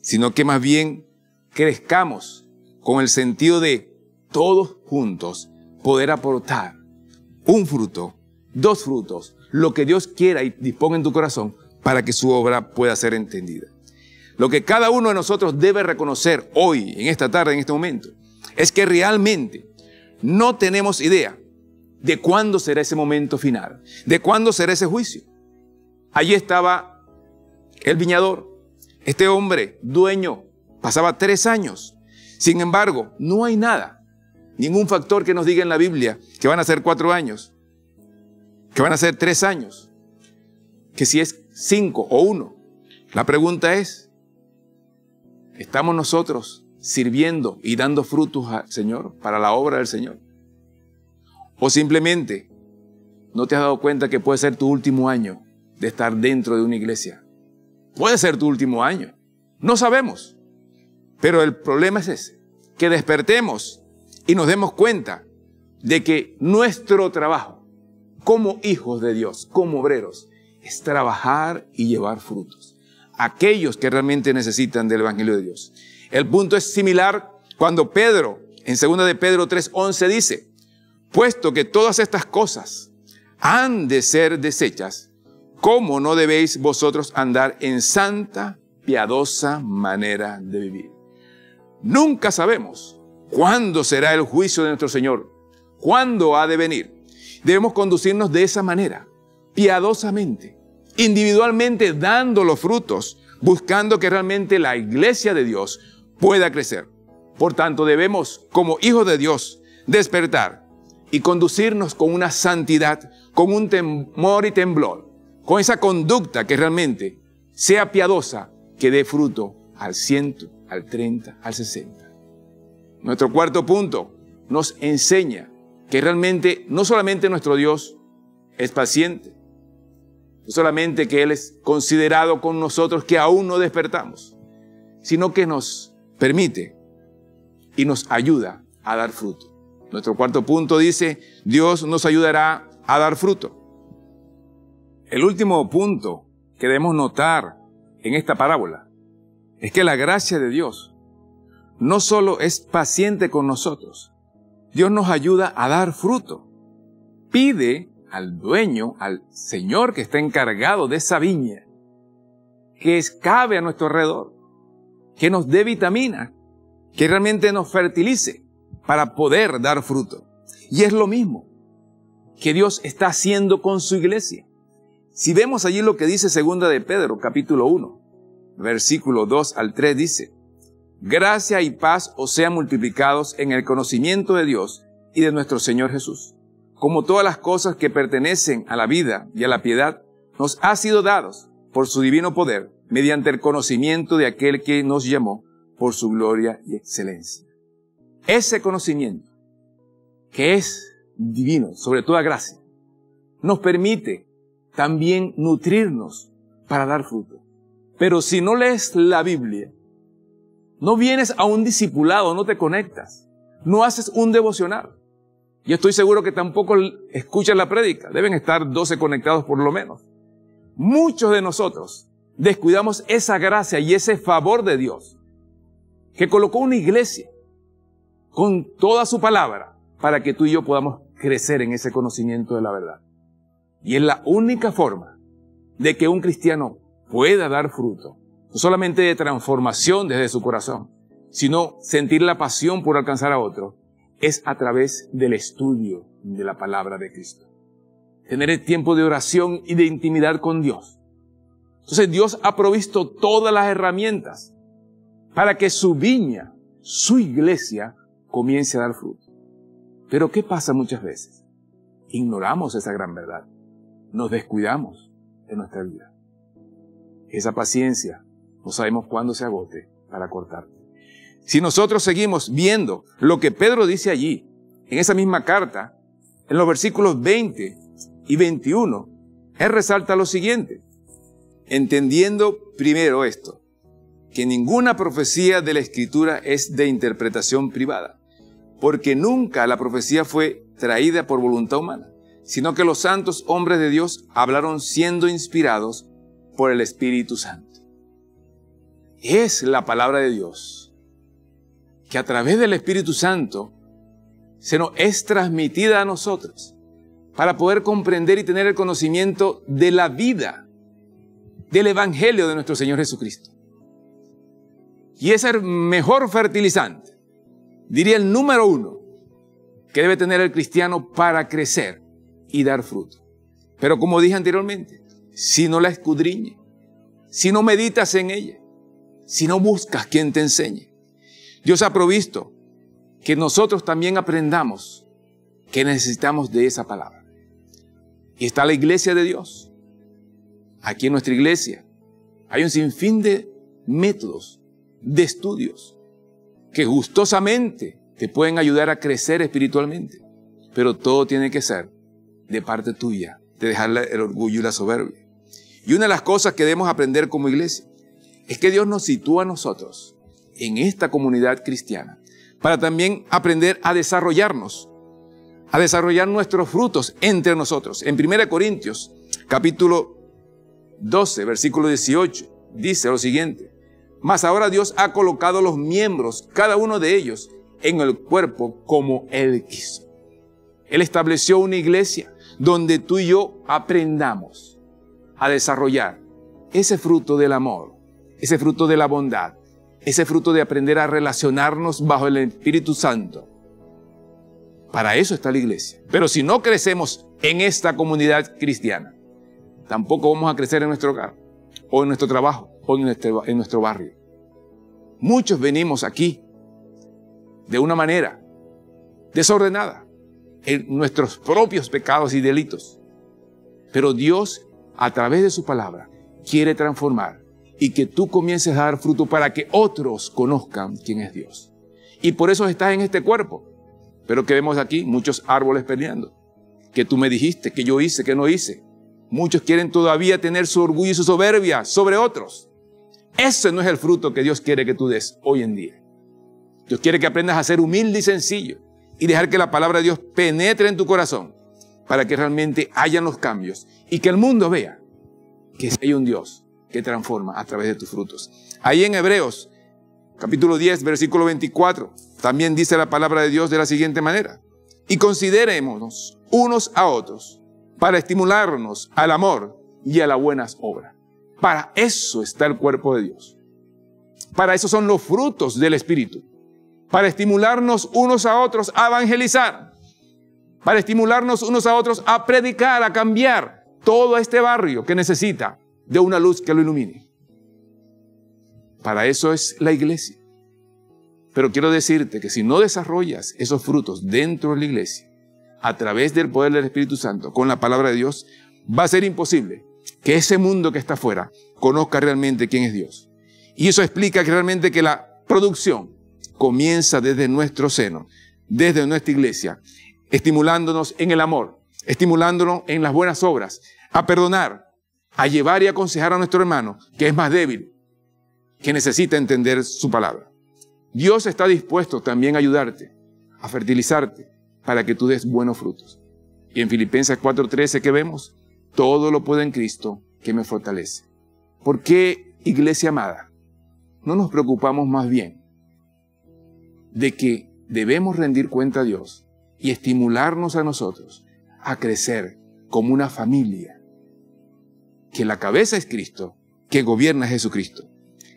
sino que más bien crezcamos con el sentido de todos juntos poder aportar un fruto, 2 frutos, lo que Dios quiera y disponga en tu corazón para que su obra pueda ser entendida. Lo que cada uno de nosotros debe reconocer hoy, en esta tarde, en este momento, es que realmente no tenemos idea de cuándo será ese momento final, de cuándo será ese juicio. Allí estaba el viñador, este hombre dueño, pasaba 3 años. Sin embargo, no hay nada, ningún factor que nos diga en la Biblia que van a ser 4 años, que van a ser 3 años, que si es 5 o 1. La pregunta es, ¿estamos nosotros sirviendo y dando frutos al Señor para la obra del Señor? ¿O simplemente no te has dado cuenta que puede ser tu último año de estar dentro de una iglesia? Puede ser tu último año. No sabemos. Pero el problema es ese, que despertemos y nos demos cuenta de que nuestro trabajo como hijos de Dios, como obreros, es trabajar y llevar frutos. aquellos que realmente necesitan del Evangelio de Dios. El punto es similar cuando Pedro, en 2 de Pedro 3:11 dice, puesto que todas estas cosas han de ser deshechas, ¿cómo no debéis vosotros andar en santa, piadosa manera de vivir? Nunca sabemos cuándo será el juicio de nuestro Señor, cuándo ha de venir. Debemos conducirnos de esa manera, piadosamente, individualmente dando los frutos, buscando que realmente la iglesia de Dios pueda crecer. Por tanto, debemos, como hijos de Dios, despertar y conducirnos con una santidad, con un temor y temblor, con esa conducta que realmente sea piadosa, que dé fruto al 100, al 30, al 60. Nuestro cuarto punto nos enseña que realmente no solamente nuestro Dios es paciente, no solamente que Él es considerado con nosotros que aún no despertamos, sino que nos permite y nos ayuda a dar fruto. Nuestro cuarto punto dice, Dios nos ayudará a dar fruto. El último punto que debemos notar en esta parábola es que la gracia de Dios no solo es paciente con nosotros, Dios nos ayuda a dar fruto. Pide al dueño, al Señor que está encargado de esa viña, que escabe a nuestro alrededor, que nos dé vitamina, que realmente nos fertilice para poder dar fruto. Y es lo mismo que Dios está haciendo con su iglesia. Si vemos allí lo que dice 2 de Pedro, capítulo 1, versículo 2 al 3, dice, gracia y paz os sean multiplicados en el conocimiento de Dios y de nuestro Señor Jesús. Como todas las cosas que pertenecen a la vida y a la piedad, nos ha sido dados por su divino poder, mediante el conocimiento de aquel que nos llamó por su gloria y excelencia. Ese conocimiento, que es divino, sobre toda gracia, nos permite también nutrirnos para dar fruto. Pero si no lees la Biblia, no vienes a un discipulado, no te conectas, no haces un devocional. Y estoy seguro que tampoco escuchas la prédica. Deben estar 12 conectados por lo menos. Muchos de nosotros descuidamos esa gracia y ese favor de Dios, que colocó una iglesia con toda su palabra para que tú y yo podamos crecer en ese conocimiento de la verdad. Y es la única forma de que un cristiano pueda dar fruto, no solamente de transformación desde su corazón, sino sentir la pasión por alcanzar a otro, es a través del estudio de la palabra de Cristo. Tener el tiempo de oración y de intimidad con Dios. Entonces Dios ha provisto todas las herramientas para que su viña, su iglesia, comience a dar fruto. Pero ¿qué pasa muchas veces? Ignoramos esa gran verdad. Nos descuidamos en nuestra vida. Esa paciencia no sabemos cuándo se agote para cortar. Si nosotros seguimos viendo lo que Pedro dice allí, en esa misma carta, en los versículos 20 y 21, él resalta lo siguiente. Entendiendo primero esto, que ninguna profecía de la Escritura es de interpretación privada, porque nunca la profecía fue traída por voluntad humana, sino que los santos hombres de Dios hablaron siendo inspirados por el Espíritu Santo. Es la palabra de Dios que a través del Espíritu Santo se nos es transmitida a nosotros para poder comprender y tener el conocimiento de la vida, del Evangelio de nuestro Señor Jesucristo. Y es el mejor fertilizante, diría el número 1, que debe tener el cristiano para crecer y dar fruto. Pero como dije anteriormente, si no la escudriñe, si no meditas en ella, si no buscas quien te enseñe, Dios ha provisto que nosotros también aprendamos que necesitamos de esa palabra. Y está la iglesia de Dios. Aquí en nuestra iglesia hay un sinfín de métodos, de estudios, que gustosamente te pueden ayudar a crecer espiritualmente. Pero todo tiene que ser de parte tuya, de dejar el orgullo y la soberbia. Y una de las cosas que debemos aprender como iglesia es que Dios nos sitúa a nosotros en esta comunidad cristiana para también aprender a desarrollarnos, a desarrollar nuestros frutos entre nosotros. En 1 Corintios, capítulo 12, versículo 18, dice lo siguiente: mas ahora Dios ha colocado los miembros, cada uno de ellos, en el cuerpo como Él quiso. Él estableció una iglesia donde tú y yo aprendamos a desarrollar ese fruto del amor, ese fruto de la bondad, ese fruto de aprender a relacionarnos bajo el Espíritu Santo. Para eso está la iglesia. Pero si no crecemos en esta comunidad cristiana, tampoco vamos a crecer en nuestro hogar, o en nuestro trabajo, o en nuestro barrio. Muchos venimos aquí de una manera desordenada, en nuestros propios pecados y delitos. Pero Dios, a través de su palabra, quiere transformar y que tú comiences a dar fruto para que otros conozcan quién es Dios. Y por eso estás en este cuerpo. Pero que vemos aquí muchos árboles peleando. Que tú me dijiste, que yo hice, que no hice. Muchos quieren todavía tener su orgullo y su soberbia sobre otros. Ese no es el fruto que Dios quiere que tú des hoy en día. Dios quiere que aprendas a ser humilde y sencillo y dejar que la palabra de Dios penetre en tu corazón para que realmente hayan los cambios y que el mundo vea que hay un Dios que transforma a través de tus frutos. Ahí en Hebreos, capítulo 10, versículo 24, también dice la palabra de Dios de la siguiente manera: y considerémonos unos a otros para estimularnos al amor y a las buenas obras. Para eso está el cuerpo de Dios. Para eso son los frutos del Espíritu. Para estimularnos unos a otros a evangelizar. Para estimularnos unos a otros a predicar, a cambiar todo este barrio que necesita de una luz que lo ilumine. Para eso es la iglesia. Pero quiero decirte que si no desarrollas esos frutos dentro de la iglesia, a través del poder del Espíritu Santo, con la palabra de Dios, va a ser imposible que ese mundo que está afuera conozca realmente quién es Dios. Y eso explica que realmente que la producción comienza desde nuestro seno, desde nuestra iglesia, estimulándonos en el amor, estimulándonos en las buenas obras, a perdonar, a llevar y aconsejar a nuestro hermano que es más débil, que necesita entender su palabra. Dios está dispuesto también a ayudarte, a fertilizarte, para que tú des buenos frutos. Y en Filipenses 4:13 que vemos, todo lo puedo en Cristo que me fortalece. ¿Por qué, iglesia amada, no nos preocupamos más bien de que debemos rendir cuenta a Dios y estimularnos a nosotros a crecer como una familia? Que la cabeza es Cristo, que gobierna Jesucristo.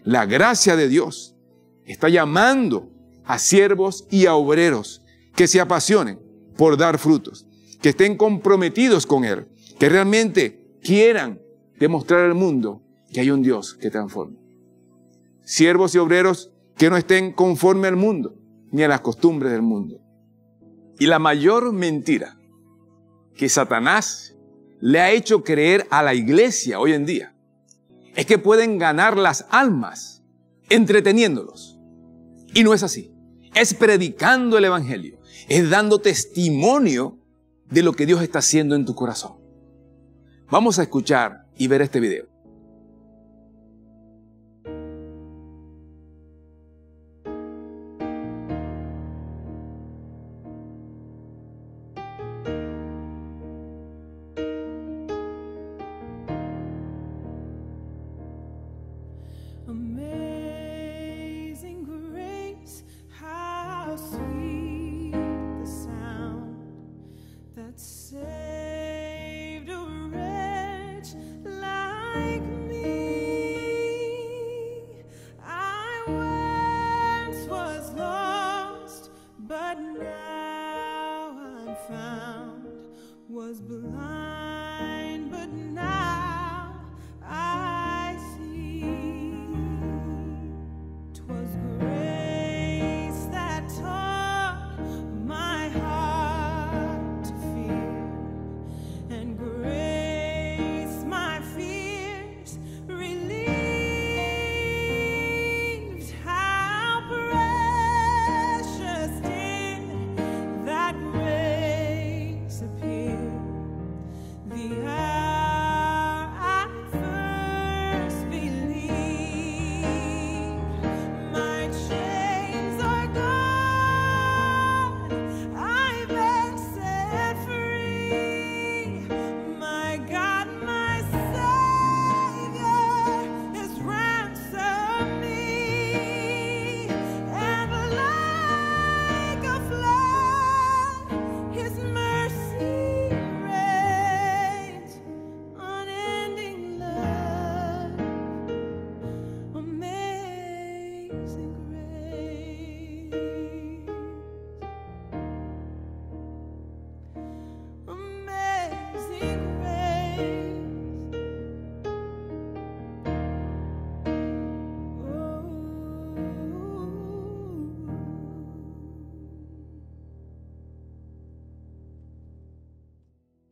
La gracia de Dios está llamando a siervos y a obreros que se apasionen por dar frutos, que estén comprometidos con Él, que realmente quieran demostrar al mundo que hay un Dios que transforma. Siervos y obreros que no estén conforme al mundo, ni a las costumbres del mundo. Y la mayor mentira que Satanás le ha hecho creer a la iglesia hoy en día es que pueden ganar las almas entreteniéndolos. Y no es así. Es predicando el evangelio. Es dando testimonio de lo que Dios está haciendo en tu corazón. Vamos a escuchar y ver este video.
Amazing grace, how sweet the sound that saved a wretch like me. I once was lost, but now I'm found, was blind, but now I see. 'Twas grace that taught my heart to fear, and grace my fears relieved. How precious did that grace appear, the hour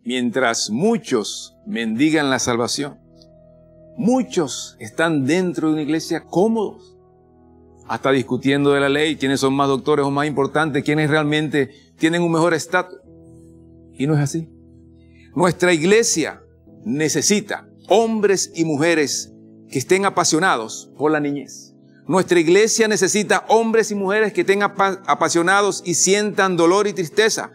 mientras muchos mendigan la salvación, muchos están dentro de una iglesia cómodos, hasta discutiendo de la ley, quiénes son más doctores o más importantes, quiénes realmente tienen un mejor estatus. Y no es así. Nuestra iglesia necesita hombres y mujeres que estén apasionados por la niñez. Nuestra iglesia necesita hombres y mujeres que estén apasionados y sientan dolor y tristeza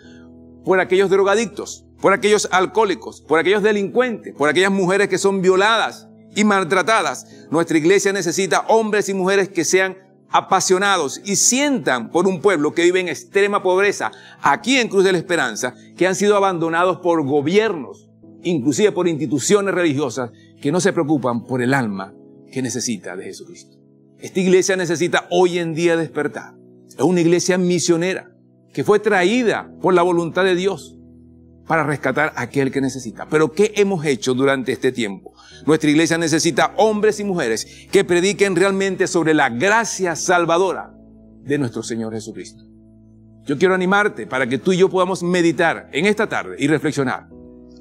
por aquellos drogadictos, por aquellos alcohólicos, por aquellos delincuentes, por aquellas mujeres que son violadas y maltratadas. Nuestra iglesia necesita hombres y mujeres que sean apasionados y sientan por un pueblo que vive en extrema pobreza aquí en Cruz de la Esperanza, que han sido abandonados por gobiernos, inclusive por instituciones religiosas que no se preocupan por el alma que necesita de Jesucristo. Esta iglesia necesita hoy en día despertar. Es una iglesia misionera que fue traída por la voluntad de Dios para rescatar a aquel que necesita. Pero ¿qué hemos hecho durante este tiempo? Nuestra iglesia necesita hombres y mujeres que prediquen realmente sobre la gracia salvadora de nuestro Señor Jesucristo. Yo quiero animarte para que tú y yo podamos meditar en esta tarde y reflexionar.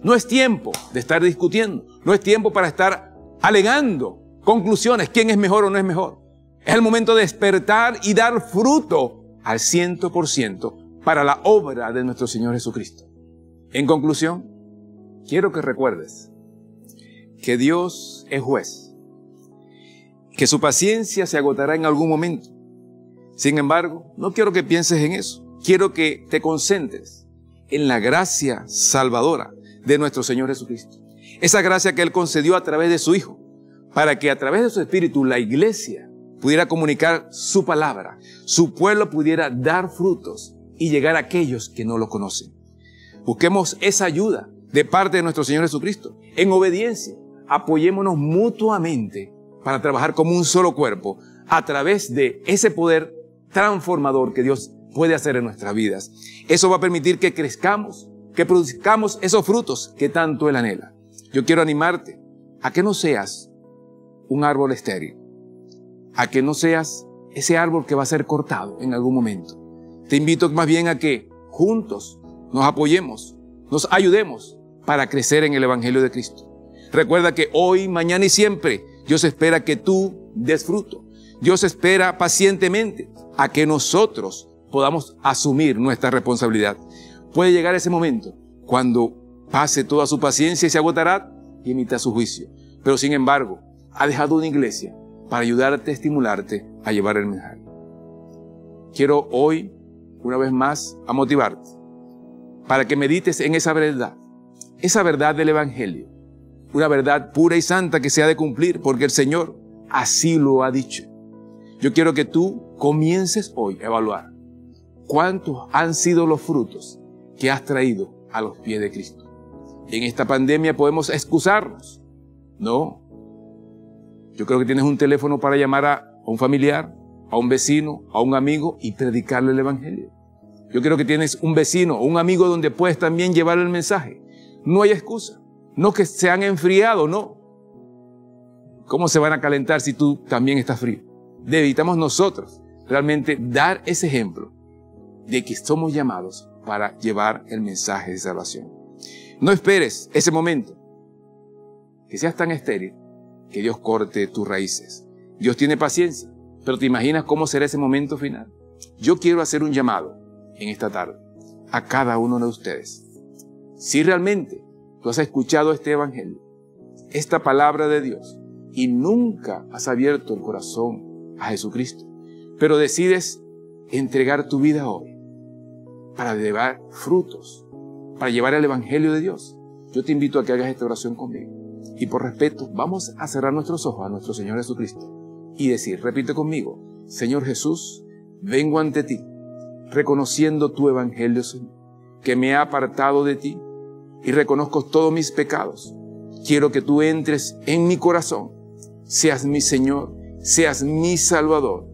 No es tiempo de estar discutiendo, no es tiempo para estar alegando conclusiones, quién es mejor o no es mejor. Es el momento de despertar y dar fruto al 100% para la obra de nuestro Señor Jesucristo. En conclusión, quiero que recuerdes que Dios es juez, que su paciencia se agotará en algún momento. Sin embargo, no quiero que pienses en eso. Quiero que te concentres en la gracia salvadora de nuestro Señor Jesucristo. Esa gracia que Él concedió a través de su Hijo, para que a través de su Espíritu la iglesia pudiera comunicar su palabra, su pueblo pudiera dar frutos y llegar a aquellos que no lo conocen. Busquemos esa ayuda de parte de nuestro Señor Jesucristo. En obediencia, apoyémonos mutuamente para trabajar como un solo cuerpo a través de ese poder transformador que Dios puede hacer en nuestras vidas. Eso va a permitir que crezcamos, que produzcamos esos frutos que tanto Él anhela. Yo quiero animarte a que no seas un árbol estéril, a que no seas ese árbol que va a ser cortado en algún momento. Te invito más bien a que juntos nos apoyemos, nos ayudemos para crecer en el Evangelio de Cristo. Recuerda que hoy, mañana y siempre Dios espera que tú des fruto. Dios espera pacientemente a que nosotros podamos asumir nuestra responsabilidad. Puede llegar ese momento cuando pase toda su paciencia y se agotará y emita su juicio. Pero sin embargo, ha dejado una iglesia para ayudarte, estimularte a llevar el mensaje. Quiero hoy, una vez más, a motivarte para que medites en esa verdad del Evangelio, una verdad pura y santa que se ha de cumplir porque el Señor así lo ha dicho. Yo quiero que tú comiences hoy a evaluar cuántos han sido los frutos que has traído a los pies de Cristo. En esta pandemia podemos excusarnos. No. Yo creo que tienes un teléfono para llamar a un familiar, a un vecino, a un amigo y predicarle el Evangelio. Yo creo que tienes un vecino o un amigo donde puedes también llevar el mensaje. No hay excusa. No que se han enfriado, no. ¿Cómo se van a calentar si tú también estás frío? Necesitamos nosotros realmente dar ese ejemplo de que somos llamados para llevar el mensaje de salvación. No esperes ese momento que seas tan estéril que Dios corte tus raíces. Dios tiene paciencia, pero ¿te imaginas cómo será ese momento final? Yo quiero hacer un llamado en esta tarde a cada uno de ustedes. Si realmente tú has escuchado este Evangelio, esta palabra de Dios, y nunca has abierto el corazón a Jesucristo, pero decides entregar tu vida hoy para llevar frutos, para llevar el Evangelio de Dios, yo te invito a que hagas esta oración conmigo. Y por respeto, vamos a cerrar nuestros ojos a nuestro Señor Jesucristo y decir, repite conmigo: Señor Jesús, vengo ante ti, reconociendo tu Evangelio, Señor, que me ha apartado de ti, y reconozco todos mis pecados. Quiero que tú entres en mi corazón, seas mi Señor, seas mi Salvador,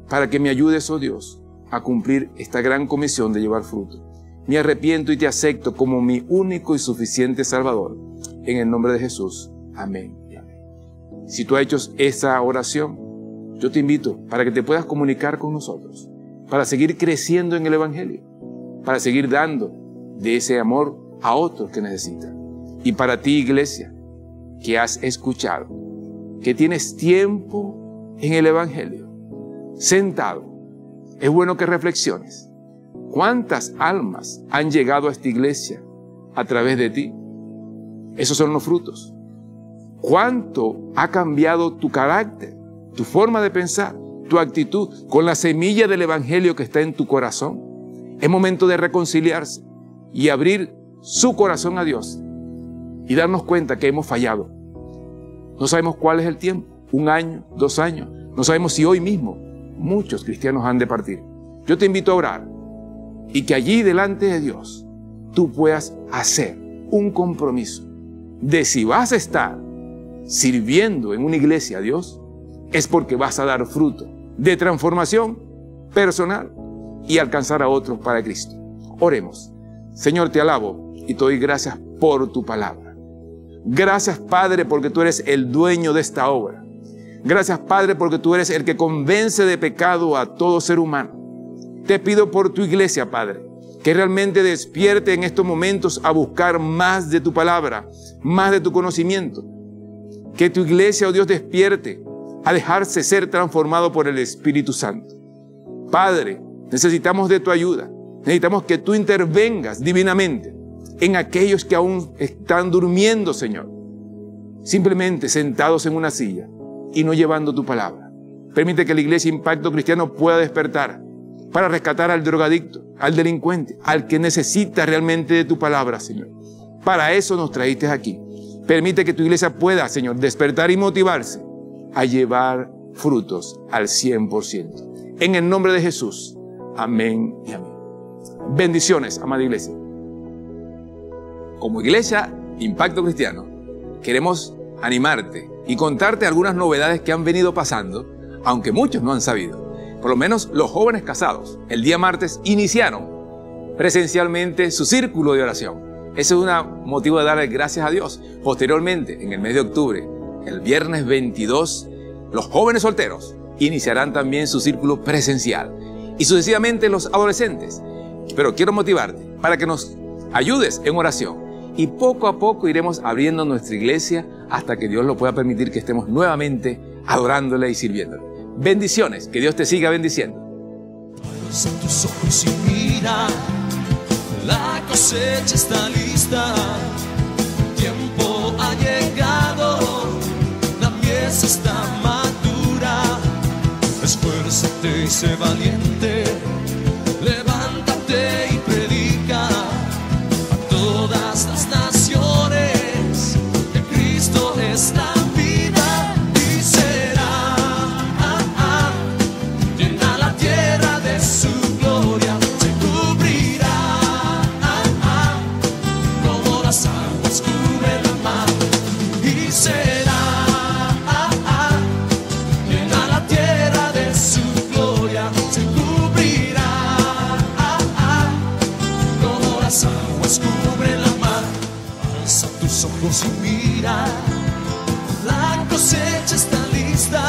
para que me ayudes, oh Dios, a cumplir esta gran comisión de llevar fruto. Me arrepiento y te acepto como mi único y suficiente Salvador. En el nombre de Jesús. Amén. Si tú has hecho esa oración, yo te invito para que te puedas comunicar con nosotros, para seguir creciendo en el Evangelio, para seguir dando de ese amor a otros que necesitan. Y para ti, iglesia, que has escuchado, que tienes tiempo en el Evangelio, sentado, es bueno que reflexiones. ¿Cuántas almas han llegado a esta iglesia a través de ti? Esos son los frutos. ¿Cuánto ha cambiado tu carácter, tu forma de pensar, tu actitud con la semilla del Evangelio que está en tu corazón? Es momento de reconciliarse y abrir su corazón a Dios y darnos cuenta que hemos fallado. No sabemos cuál es el tiempo, 1 año, 2 años, no sabemos si hoy mismo muchos cristianos han de partir. Yo te invito a orar y que allí delante de Dios tú puedas hacer un compromiso de si vas a estar sirviendo en una iglesia a Dios, es porque vas a dar fruto de transformación personal y alcanzar a otros para Cristo. Oremos. Señor, te alabo y te doy gracias por tu palabra. Gracias, Padre, porque tú eres el dueño de esta obra. Gracias, Padre, porque tú eres el que convence de pecado a todo ser humano. Te pido por tu iglesia, Padre, que realmente despierte en estos momentos a buscar más de tu palabra, más de tu conocimiento. Que tu iglesia, oh Dios, despierte a dejarse ser transformado por el Espíritu Santo. Padre, necesitamos de tu ayuda. Necesitamos que tú intervengas divinamente en aquellos que aún están durmiendo, Señor. Simplemente sentados en una silla y no llevando tu palabra. Permite que la iglesia Impacto Cristiano pueda despertar para rescatar al drogadicto, al delincuente, al que necesita realmente de tu palabra, Señor. Para eso nos trajiste aquí. Permite que tu iglesia pueda, Señor, despertar y motivarse a llevar frutos al 100%. En el nombre de Jesús. Amén y amén. Bendiciones, amada iglesia. Como iglesia Impacto Cristiano, queremos animarte y contarte algunas novedades que han venido pasando, aunque muchos no han sabido. Por lo menos los jóvenes casados, el día martes iniciaron presencialmente su círculo de oración. Ese es un motivo de darle gracias a Dios. Posteriormente, en el mes de octubre, el viernes 22, los jóvenes solteros iniciarán también su círculo presencial. Y sucesivamente los adolescentes. Pero quiero motivarte para que nos ayudes en oración. Y poco a poco iremos abriendo nuestra iglesia hasta que Dios lo pueda permitir que estemos nuevamente adorándole y sirviéndole. Bendiciones, que Dios te siga bendiciendo.
Alza tus ojos y mira, la cosecha está lista, el tiempo ha llegado, la mies está madura. Esfuérzate y sé valiente, levántate y predica a todas las naciones que Cristo es la vida y será llena la tierra de su gloria, se cubrirá como las aguas cubren la mar y será llena la tierra de su gloria, se cubrirá como las aguas cubren la mar. Alza tus ojos y mira, la cosecha está lista.